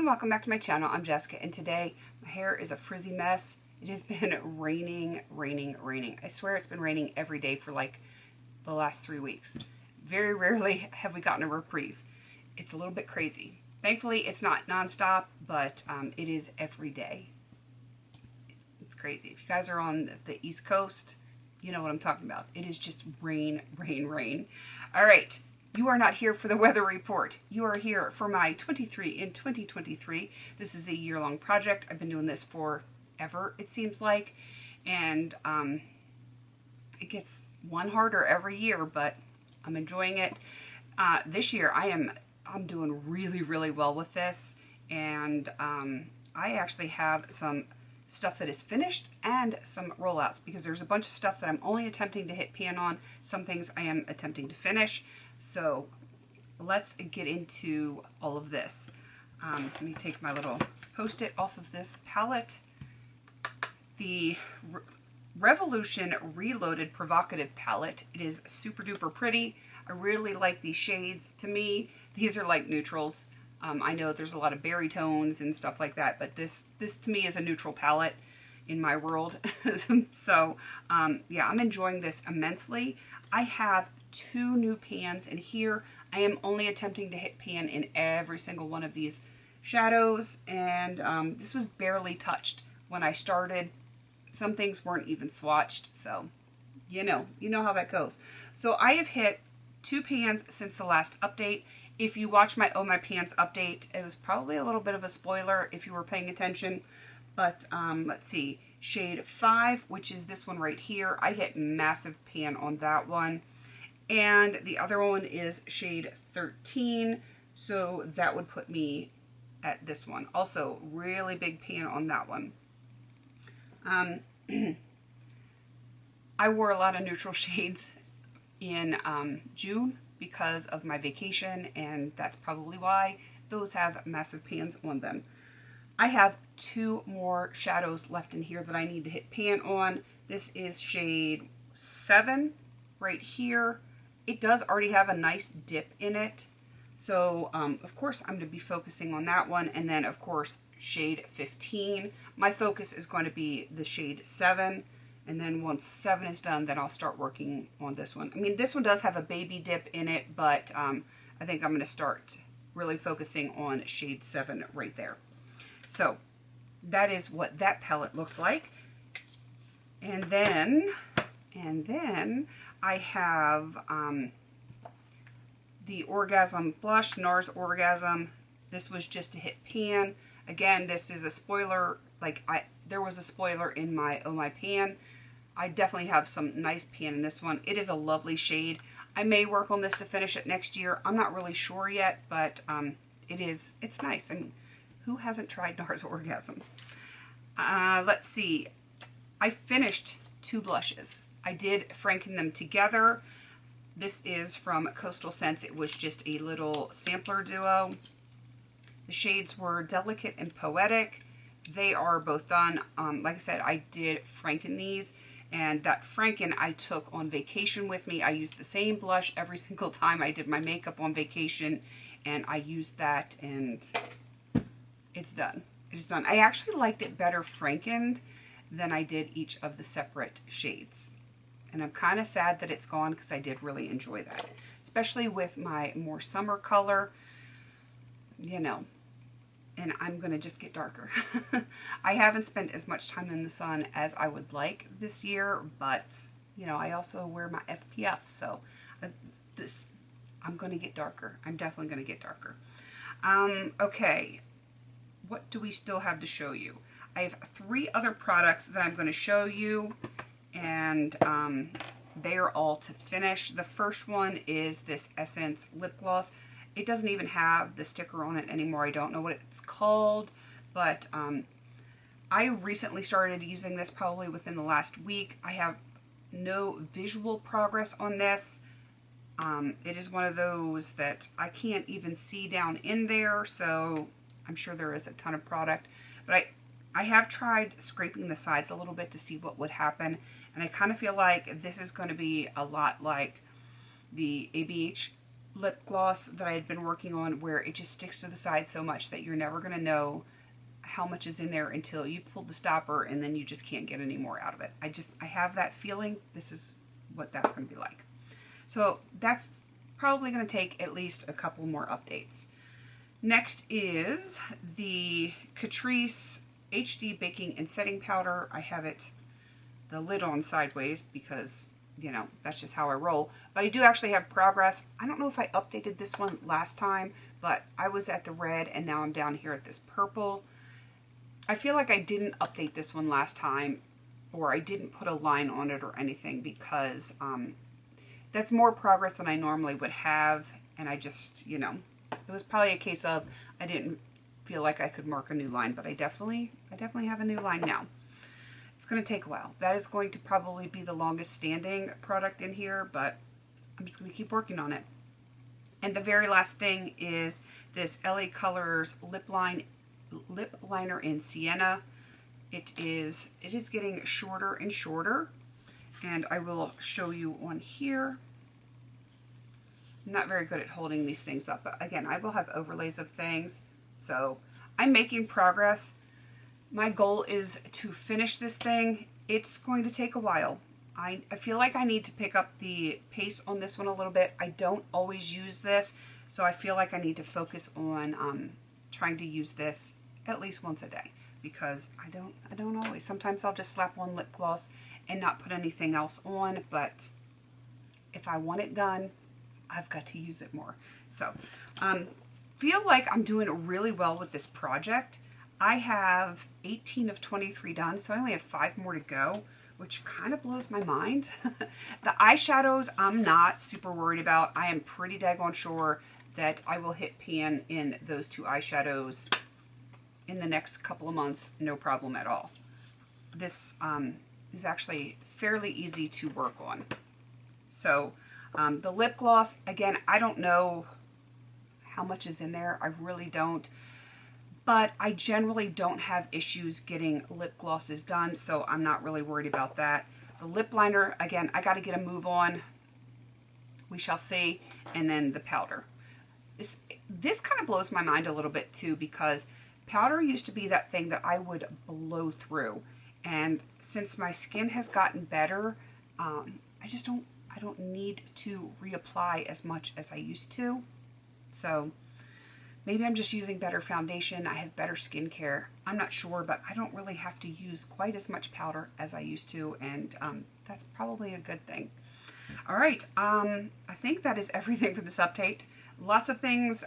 everyone, welcome back to my channel. I'm Jessica, and today my hair is a frizzy mess. It has been raining. I swear it's been raining every day for like the last 3 weeks. Very rarely have we gotten a reprieve. It's a little bit crazy. Thankfully, it's not nonstop, but it is every day. It's crazy. If you guys are on the East Coast, you know what I'm talking about. It is just rain. All right. You are not here for the weather report. You are here for my 23 in 2023. This is a year-long project. I've been doing this forever, it seems like. And it gets one harder every year, but I'm enjoying it. This year, I'm doing really well with this. And I actually have some stuff that is finished and some rollouts, because there's a bunch of stuff that I'm only attempting to hit pan on. Some things I am attempting to finish. So let's get into all of this. Let me take my little Post-it off of this palette. The Revolution Reloaded Provocative palette. It is super duper pretty. I really like these shades. To me, these are like neutrals. I know there's a lot of berry tones and stuff like that, but this to me is a neutral palette in my world. So yeah, I'm enjoying this immensely. I have 2 new pans in here. I am only attempting to hit pan in every single one of these shadows, and this was barely touched when I started. Some things weren't even swatched, so you know how that goes. So I have hit 2 pans since the last update. If you watch my Oh My Pants update, it was probably a little bit of a spoiler if you were paying attention. But let's see, shade 5, which is this one right here. I hit massive pan on that one. And the other one is shade 13, so that would put me at this one. Also, really big pan on that one. I wore a lot of neutral shades in June because of my vacation, and that's probably why those have massive pans on them. I have 2 more shadows left in here that I need to hit pan on. This is shade 7 right here. It does already have a nice dip in it. So, of course, I'm going to be focusing on that one. And then, of course, shade 15. My focus is going to be the shade 7. And then once 7 is done, then I'll start working on this one. I mean, this one does have a baby dip in it, but I think I'm going to start really focusing on shade 7 right there. So, that is what that palette looks like. And then I have the Orgasm blush, NARS Orgasm. This was just to hit pan. Again, this is a spoiler. There was a spoiler in my Oh My Pan. I definitely have some nice pan in this one. It is a lovely shade. I may work on this to finish it next year. I'm not really sure yet, but it's nice. I mean, who hasn't tried NARS Orgasm? Let's see. I finished 2 blushes. I did franken them together. This is from Coastal Scents. It was just a little sampler duo. The shades were Delicate and Poetic. They are both done. Like I said, I did franken these, and that franken I took on vacation with me. I used the same blush every single time I did my makeup on vacation, and I used that, and it's done. It's done. I actually liked it better frankened than I did each of the separate shades. And I'm kind of sad that it's gone, because I did really enjoy that. Especially with my more summer color, and I'm going to just get darker. I haven't spent as much time in the sun as I would like this year, but, I also wear my SPF, so I'm going to get darker. I'm definitely going to get darker. Okay, what do we still have to show you? I have 3 other products that I'm going to show you, and they are all to finish. The first one is this Essence lip gloss. It doesn't even have the sticker on it anymore. I don't know what it's called, but I recently started using this probably within the last week. I have no visual progress on this. It is one of those that I can't even see down in there, so I'm sure there is a ton of product. But I have tried scraping the sides a little bit to see what would happen, and I kind of feel like this is going to be a lot like the ABH lip gloss that I had been working on where it just sticks to the side so much that you're never going to know how much is in there until you've pulled the stopper and then you just can't get any more out of it. I have that feeling this is what that's going to be like. So that's probably going to take at least a couple more updates. Next is the Catrice HD Baking and Setting Powder. I have it, the lid on sideways because, you know, that's just how I roll. But I do actually have progress. I don't know if I updated this one last time, but I was at the red and now I'm down here at this purple. I feel like I didn't update this one last time, or I didn't put a line on it or anything because that's more progress than I normally would have. And I just, you know, it was probably a case of I didn't feel like I could mark a new line, but I definitely have a new line now. It's going to take a while. That is going to probably be the longest standing product in here, but I'm just going to keep working on it. And the very last thing is this LA Colors lip liner in Sienna. It is getting shorter and shorter, and I will show you on here. I'm not very good at holding these things up, but again, I will have overlays of things, so I'm making progress. My goal is to finish this thing. It's going to take a while. I feel like I need to pick up the pace on this one a little bit. I don't always use this, so I feel like I need to focus on trying to use this at least once a day, because I don't always. Sometimes I'll just slap on lip gloss and not put anything else on, but if I want it done, I've got to use it more. So, feel like I'm doing really well with this project. I have 18 of 23 done, so I only have 5 more to go, which kind of blows my mind. The eyeshadows I'm not super worried about. I am pretty daggone sure that I will hit pan in those 2 eyeshadows in the next couple of months, no problem at all. This is actually fairly easy to work on. So the lip gloss, again, I don't know how much is in there. I really don't. But I generally don't have issues getting lip glosses done, so I'm not really worried about that. The lip liner, again, I got to get a move on. We shall see. And then the powder. This kind of blows my mind a little bit too, because powder used to be that thing that I would blow through. And since my skin has gotten better, I don't need to reapply as much as I used to. So maybe I'm just using better foundation. I have better skincare. I'm not sure, but I don't really have to use quite as much powder as I used to, and that's probably a good thing. All right, I think that is everything for this update. Lots of things,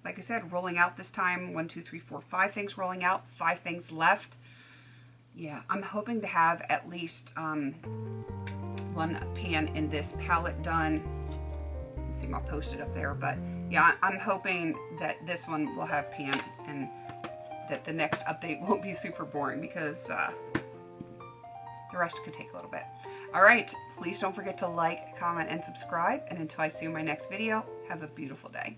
like I said, rolling out this time. 1, 2, 3, 4, 5 things rolling out, 5 things left. Yeah, I'm hoping to have at least 1 pan in this palette done. Let's see, I'll post it up there, but yeah, I'm hoping that this one will have pan and that the next update won't be super boring, because the rest could take a little bit. All right, please don't forget to like, comment, and subscribe. And until I see you in my next video, have a beautiful day.